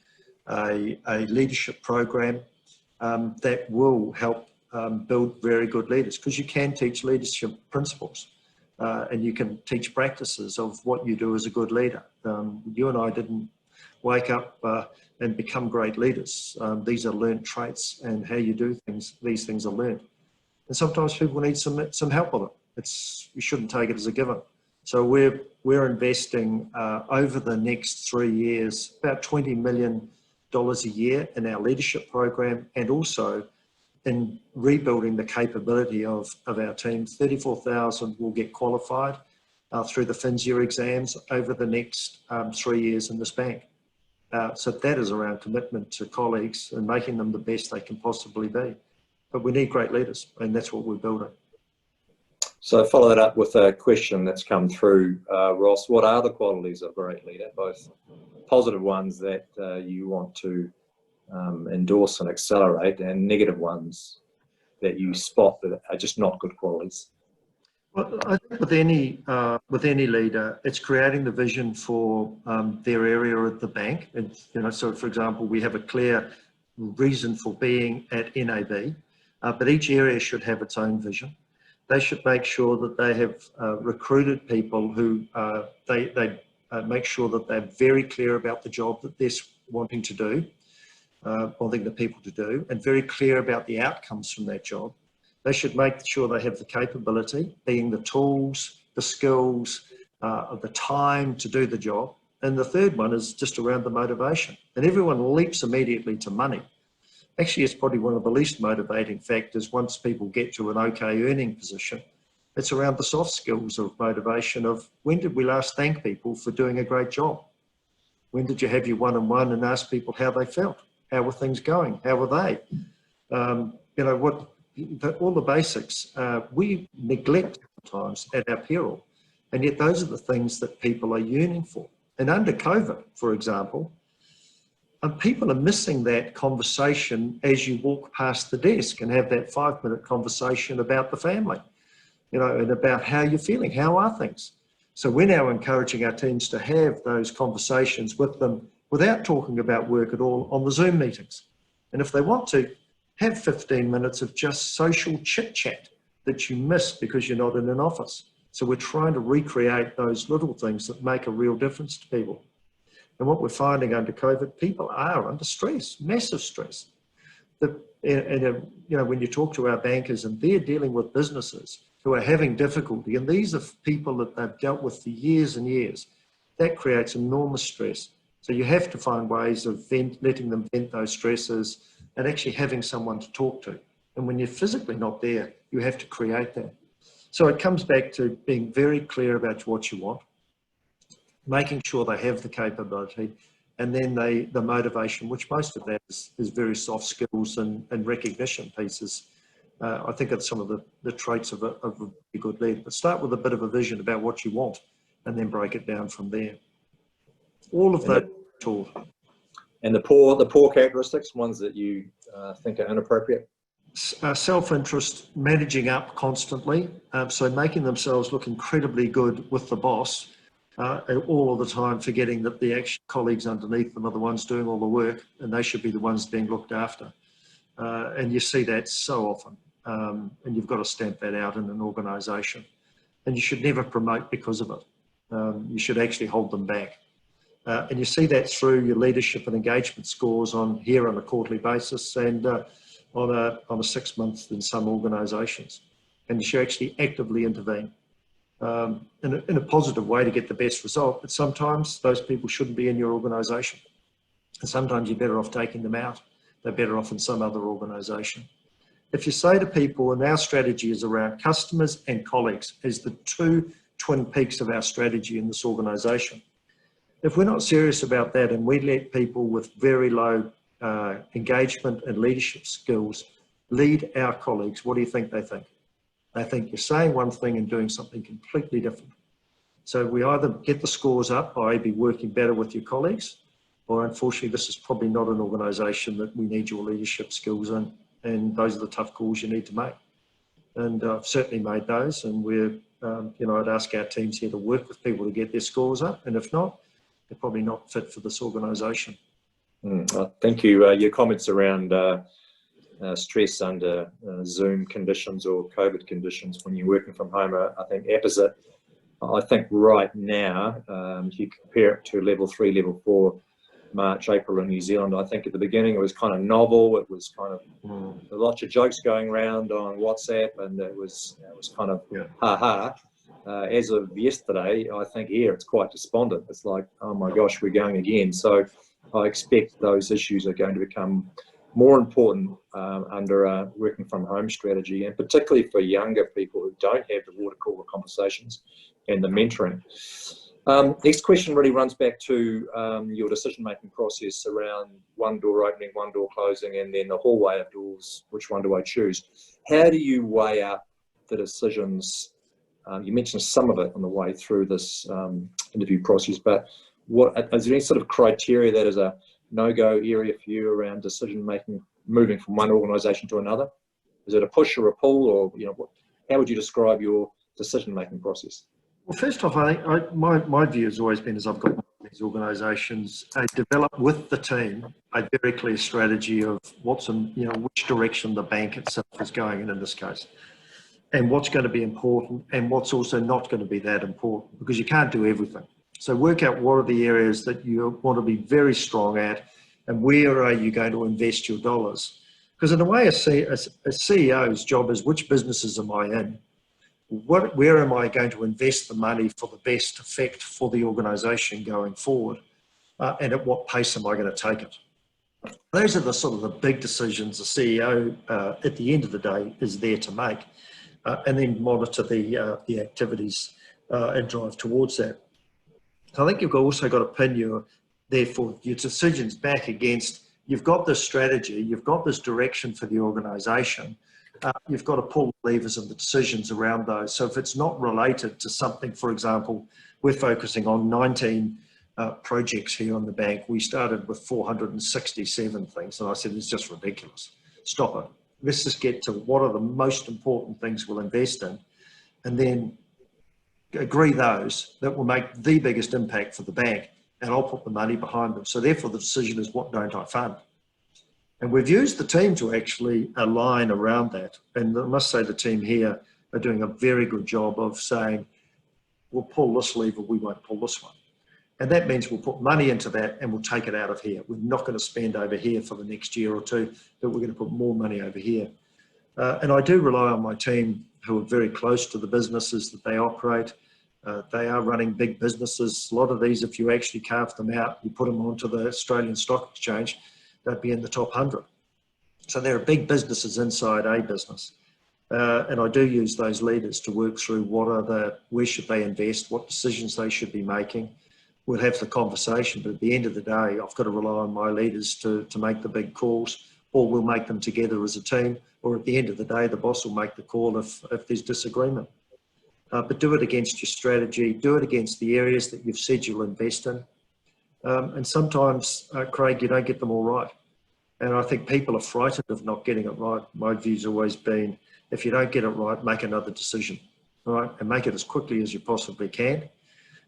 a leadership program that will help build very good leaders, because you can teach leadership principles and you can teach practices of what you do as a good leader. You and I didn't wake up and become great leaders. These are learned traits, and how you do things, these things are learned. And sometimes people need some help with it. You shouldn't take it as a given. So we're investing over the next 3 years about $20 million a year in our leadership program, and also in rebuilding the capability of our team. 34,000 will get qualified through the FinSIA exams over the next 3 years in this bank. So that is around commitment to colleagues and making them the best they can possibly be. But we need great leaders, and that's what we're building. So follow that up with a question that's come through, Ross. What are the qualities of a great leader, both positive ones that you want to endorse and accelerate, and negative ones that you spot that are just not good qualities? Well, I think with any leader, it's creating the vision for their area at the bank. And, so for example, we have a clear reason for being at NAB, but each area should have its own vision. They should make sure that they have recruited people who they make sure that they're very clear about the job that they're wanting to do, wanting the people to do, and very clear about the outcomes from that job. They should make sure they have the capability, being the tools, the skills, the time to do the job. And the third one is just around the motivation. And everyone leaps immediately to money. Actually, it's probably one of the least motivating factors once people get to an okay earning position. It's around the soft skills of motivation of when did we last thank people for doing a great job? When did you have your one-on-one and ask people how they felt? How were things going? How were they? All the basics, we neglect sometimes at our peril, and yet those are the things that people are yearning for. And under COVID, for example, people are missing that conversation as you walk past the desk and have that 5-minute conversation about the family, and about how you're feeling, how are things. So we're now encouraging our teams to have those conversations with them without talking about work at all on the Zoom meetings. And if they want to, have 15 minutes of just social chit chat that you miss because you're not in an office. So we're trying to recreate those little things that make a real difference to people. And what we're finding under COVID, people are under stress, massive stress. When you talk to our bankers and they're dealing with businesses who are having difficulty, and these are people that they've dealt with for years and years, that creates enormous stress. So you have to find ways of letting them vent those stresses and actually having someone to talk to. And when you're physically not there, you have to create that. So it comes back to being very clear about what you want, making sure they have the capability, and then the motivation, which most of that is very soft skills and recognition pieces. I think it's some of the traits of a good leader. But start with a bit of a vision about what you want, and then break it down from there. All of those tools. And the poor characteristics, ones that you think are inappropriate? Self-interest, managing up constantly, so making themselves look incredibly good with the boss all of the time, forgetting that the actual colleagues underneath them are the ones doing all the work, and they should be the ones being looked after. And you see that so often, and you've got to stamp that out in an organisation. And you should never promote because of it. You should actually hold them back. And you see that through your leadership and engagement scores on a quarterly basis, and on a 6 month in some organisations. And you should actually actively intervene in a positive way to get the best result. But sometimes those people shouldn't be in your organisation. And sometimes you're better off taking them out. They're better off in some other organisation. If you say to people, and our strategy is around customers and colleagues as the two twin peaks of our strategy in this organisation. If we're not serious about that and we let people with very low engagement and leadership skills lead our colleagues, what do you think they think? They think you're saying one thing and doing something completely different. So we either get the scores up by be working better with your colleagues, or unfortunately this is probably not an organisation that we need your leadership skills in, and those are the tough calls you need to make. And I've certainly made those, and we're, I'd ask our teams here to work with people to get their scores up, and if not, they're probably not fit for this organisation. Thank you. Your comments around stress under Zoom conditions or COVID conditions when you're working from home are, I think, opposite. I think right now, if you compare it to level 3, level 4, March, April in New Zealand, I think at the beginning it was kind of novel. It was kind of lots of jokes going around on WhatsApp, and it was kind of ha-ha. As of yesterday, I think here it's quite despondent. It's like, oh my gosh, we're going again. So I expect those issues are going to become more important under a working from home strategy, and particularly for younger people who don't have the water cooler conversations and the mentoring. Next question really runs back to your decision-making process around one door opening, one door closing, and then the hallway of doors, which one do I choose? How do you weigh up the decisions? You mentioned some of it on the way through this interview process, but what is there any sort of criteria that is a no-go area for you around decision-making, moving from one organisation to another? Is it a push or a pull, or how would you describe your decision-making process? Well, first off, I think my view has always been, as I've got these organisations, develop with the team a very clear strategy of what's which direction the bank itself is going in this case, and what's going to be important and what's also not going to be that important, because you can't do everything. So work out what are the areas that you want to be very strong at, and where are you going to invest your dollars? Because in a way, a CEO's job is, which businesses am I in? Where am I going to invest the money for the best effect for the organisation going forward? And at what pace am I going to take it? Those are the sort of the big decisions the CEO, at the end of the day, is there to make, and then monitor the activities and drive towards that. I think you've also got to pin your decisions back against, you've got this strategy, you've got this direction for the organisation, you've got to pull the levers and the decisions around those. So if it's not related to something, for example, we're focusing on 19 projects here on the bank. We started with 467 things, and I said, it's just ridiculous. Stop it. Let's just get to what are the most important things we'll invest in, and then agree those that will make the biggest impact for the bank, and I'll put the money behind them. So therefore the decision is, what don't I fund? And we've used the team to actually align around that. And I must say the team here are doing a very good job of saying, we'll pull this lever, we won't pull this one. And that means we'll put money into that and we'll take it out of here. We're not going to spend over here for the next year or two, but we're going to put more money over here. And I do rely on my team, who are very close to the businesses that they operate. They are running big businesses. A lot of these, if you actually carve them out, you put them onto the Australian Stock Exchange, they'd be in the top 100. So there are big businesses inside a business. And I do use those leaders to work through where should they invest, what decisions they should be making. We'll have the conversation, but at the end of the day, I've got to rely on my leaders to make the big calls, or we'll make them together as a team, or at the end of the day, the boss will make the call if there's disagreement. But do it against your strategy, do it against the areas that you've said you'll invest in. And sometimes, Craig, you don't get them all right. And I think people are frightened of not getting it right. My view's always been, if you don't get it right, make another decision, all right? And make it as quickly as you possibly can.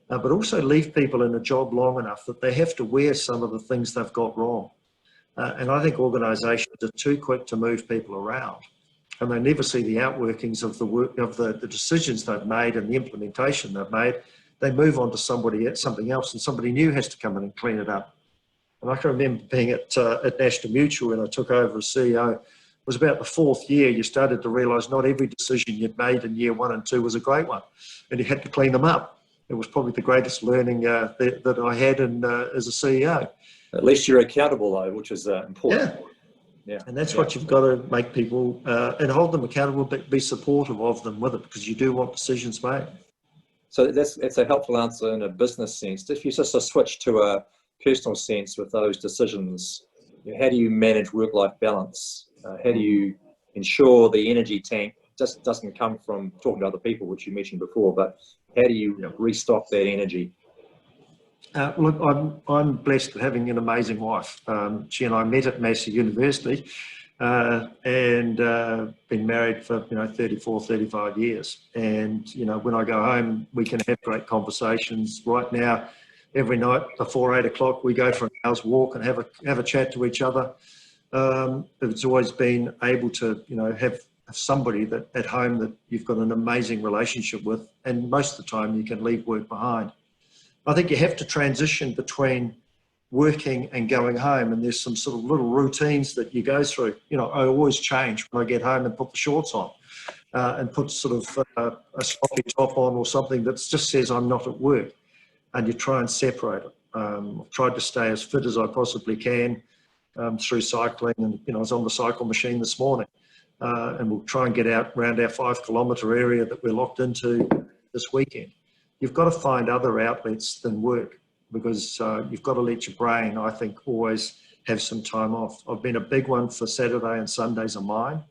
But also leave people in a job long enough that they have to wear some of the things they've got wrong. And I think organisations are too quick to move people around, and they never see the outworkings of the work, of the decisions they've made and the implementation they've made. They move on to something else, and somebody new has to come in and clean it up. And I can remember being at National Mutual when I took over as CEO. It was about the 4th year you started to realise not every decision you'd made in year 1 and 2 was a great one, and you had to clean them up. It was probably the greatest learning that I had as a CEO. At least you're accountable, though, which is important. Yeah. And that's what you've got to make people and hold them accountable, but be supportive of them with it, because you do want decisions made. So that's a helpful answer in a business sense. If you just switch to a personal sense with those decisions, how do you manage work-life balance? How do you ensure the energy tank just doesn't come from talking to other people, which you mentioned before, but how do you restock that energy? Look, I'm blessed having an amazing wife. She and I met at Massey University and been married for 34, 35 years. And when I go home, we can have great conversations. Right now, every night before 8 o'clock, we go for an hour's walk and have a chat to each other. It's always been able to have somebody that at home that you've got an amazing relationship with, and most of the time you can leave work behind. I think you have to transition between working and going home, and there's some sort of little routines that you go through. I always change when I get home and put the shorts on. and put sort of a sloppy top on or something that just says I'm not at work, and you try and separate it. I've tried to stay as fit as I possibly can through cycling, and I was on the cycle machine this morning, and we'll try and get out around our 5 kilometre area that we're locked into this weekend. You've got to find other outlets than work, because you've got to let your brain, I think, always have some time off. I've been a big one for Saturday and Sundays are mine.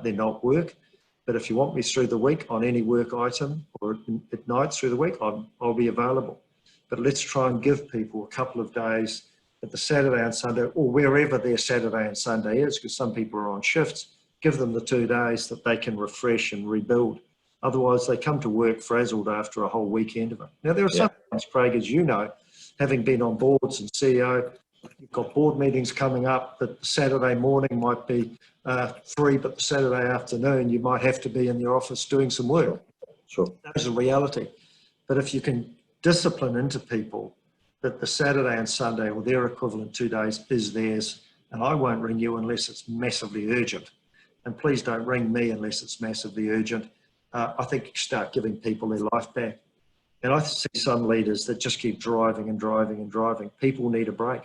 They're not work. But if you want me through the week on any work item or at night through the week, I'll be available. But let's try and give people a couple of days at the Saturday and Sunday, or wherever their Saturday and Sunday is, because some people are on shifts. Give them the 2 days that they can refresh and rebuild. Otherwise, they come to work frazzled after a whole weekend of it. Now, there are some things, Craig, as you know, having been on boards and CEO, you've got board meetings coming up that Saturday morning might be free, but the Saturday afternoon you might have to be in your office doing some work. Sure. That's a reality. But if you can discipline into people that the Saturday and Sunday or their equivalent 2 days is theirs, and I won't ring you unless it's massively urgent, and please don't ring me unless it's massively urgent, I think you start giving people their life back. And I see some leaders that just keep driving and driving and driving. People need a break.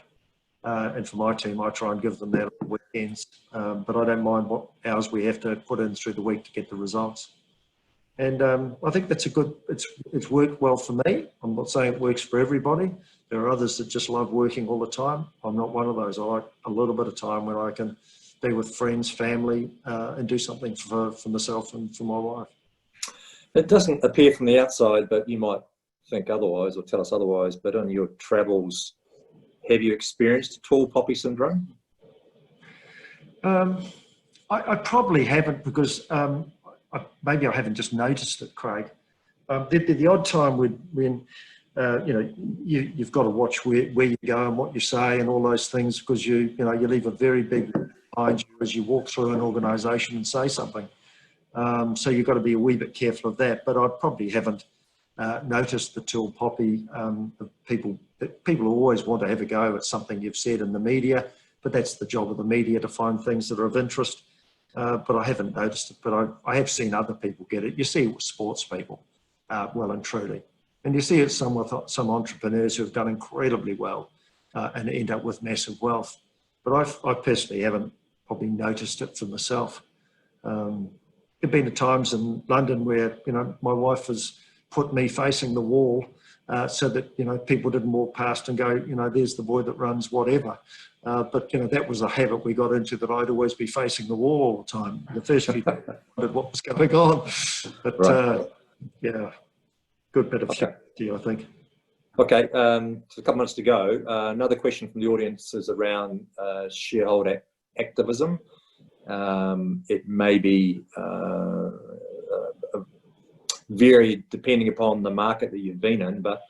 And for my team, I try and give them that on the weekends, but I don't mind what hours we have to put in through the week to get the results. And I think that's it's worked well for me. I'm not saying it works for everybody. There are others that just love working all the time. I'm not one of those. I like a little bit of time when I can be with friends, family, and do something for myself and for my wife. It doesn't appear from the outside, but you might think otherwise or tell us otherwise, but on your travels, have you experienced tall poppy syndrome? I probably haven't, because maybe I haven't just noticed it, Craig. There'd be the odd time when you've got to watch where you go and what you say and all those things, because you leave a very big behind you as you walk through an organisation and say something. So you've got to be a wee bit careful of that. But I probably haven't noticed the tall poppy. People always want to have a go at something you've said in the media, but that's the job of the media, to find things that are of interest. But I haven't noticed it, but I have seen other people get it. You see it with sports people, well and truly. And you see it with some entrepreneurs who have done incredibly well and end up with massive wealth. But I personally haven't probably noticed it for myself. There have been times in London where, my wife has put me facing the wall so that, people didn't walk past and go, there's the boy that runs whatever. But, that was a habit we got into, that I'd always be facing the wall all the time. The first few days, I wondered what was going on. But, right. Good bit of humility, I think. Okay, so a couple minutes to go. Another question from the audience is around shareholder activism. It may be varied depending upon the market that you've been in, but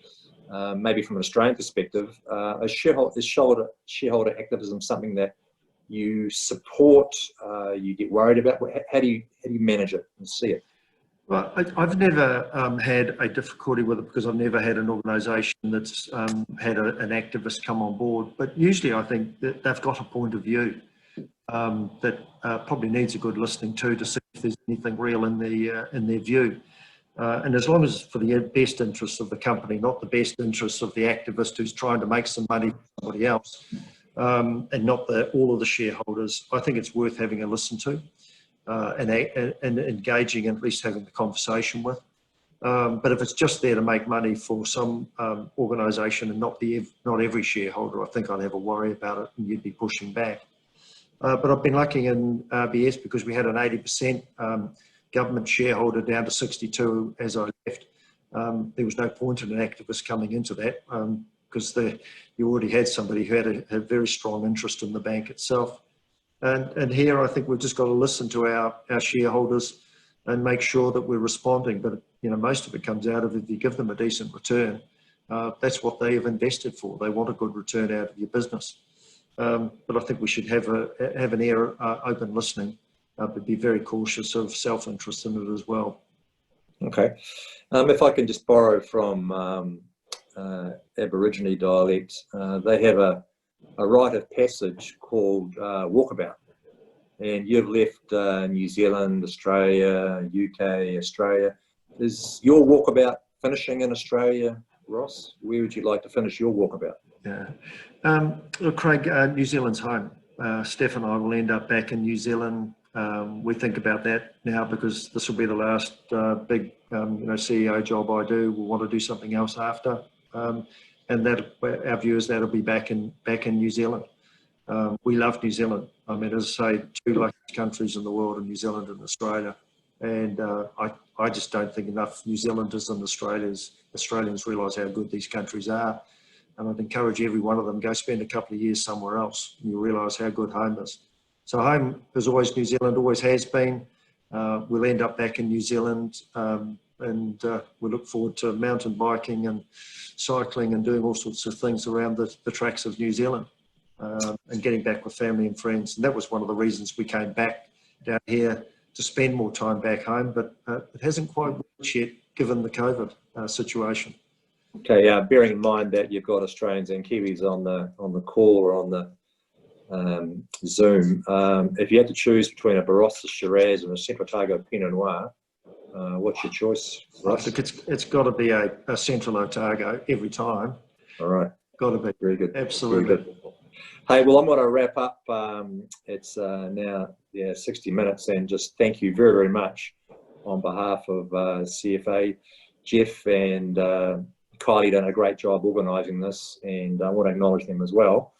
maybe from an Australian perspective, is shareholder activism something that you support, you get worried about? How do you manage it and see it? Well, I've never had a difficulty with it, because I've never had an organisation that's had an activist come on board. But usually I think that they've got a point of view that probably needs a good listening to see if there's anything real in their view. And as long as it's for the best interests of the company, not the best interests of the activist who's trying to make some money for somebody else, and not all of the shareholders, I think it's worth having a listen to and engaging and at least having the conversation with. But if it's just there to make money for some organisation and not every shareholder, I think I'd have a worry about it and you'd be pushing back. But I've been lucky in RBS, because we had an 80% government shareholder down to 62 as I left. There was no point in an activist coming into that, because you already had somebody who had a very strong interest in the bank itself. And here I think we've just got to listen to our shareholders and make sure that we're responding. But most of it comes out of, if you give them a decent return, that's what they have invested for. They want a good return out of your business. But I think we should have an open listening, but be very cautious of self-interest in it as well. Okay. If I can just borrow from Aborigine dialect, they have a rite of passage called walkabout. and you've left New Zealand, Australia, UK, Australia. Is your walkabout finishing in Australia, Ross? Where would you like to finish your walkabout? Yeah. Look, Craig, New Zealand's home. Steph and I will end up back in New Zealand. We think about that now because this will be the last big CEO job I do. We'll want to do something else after. And that our view is that'll be back in New Zealand. We love New Zealand. I mean, as I say, two luckiest countries in the world are New Zealand and Australia. And I just don't think enough New Zealanders and Australians realise how good these countries are. And I'd encourage every one of them, go spend a couple of years somewhere else and you'll realise how good home is. So home is always New Zealand, always has been. We'll end up back in New Zealand and we look forward to mountain biking and cycling and doing all sorts of things around the tracks of New Zealand and getting back with family and friends. And that was one of the reasons we came back down here to spend more time back home, but it hasn't quite worked yet given the COVID situation. Okay, bearing in mind that you've got Australians and Kiwis on the call or on the Zoom, if you had to choose between a Barossa Shiraz and a Central Otago Pinot Noir, what's your choice, Ross? Look, it's got to be a Central Otago every time. All right. Got to be. Very good. Absolutely. Very good. Hey, well, I'm going to wrap up. It's now 60 minutes, and just thank you very, very much on behalf of CFA, Jeff and Kylie done a great job organising this, and I want to acknowledge them as well.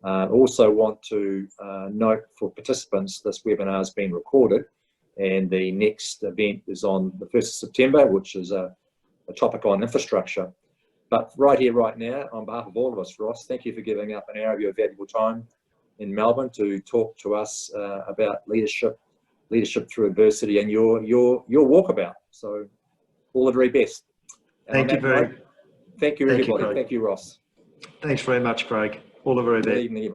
Also want to note for participants, this webinar has been recorded, and the next event is on the 1st of September, which is a topic on infrastructure. But right here, right now, on behalf of all of us, Ross, thank you for giving up an hour of your valuable time in Melbourne to talk to us about leadership through adversity, and your walkabout. So all the very best. Thank you, everybody. Thank you, Ross. Thanks very much, Craig. All the very best. Good evening.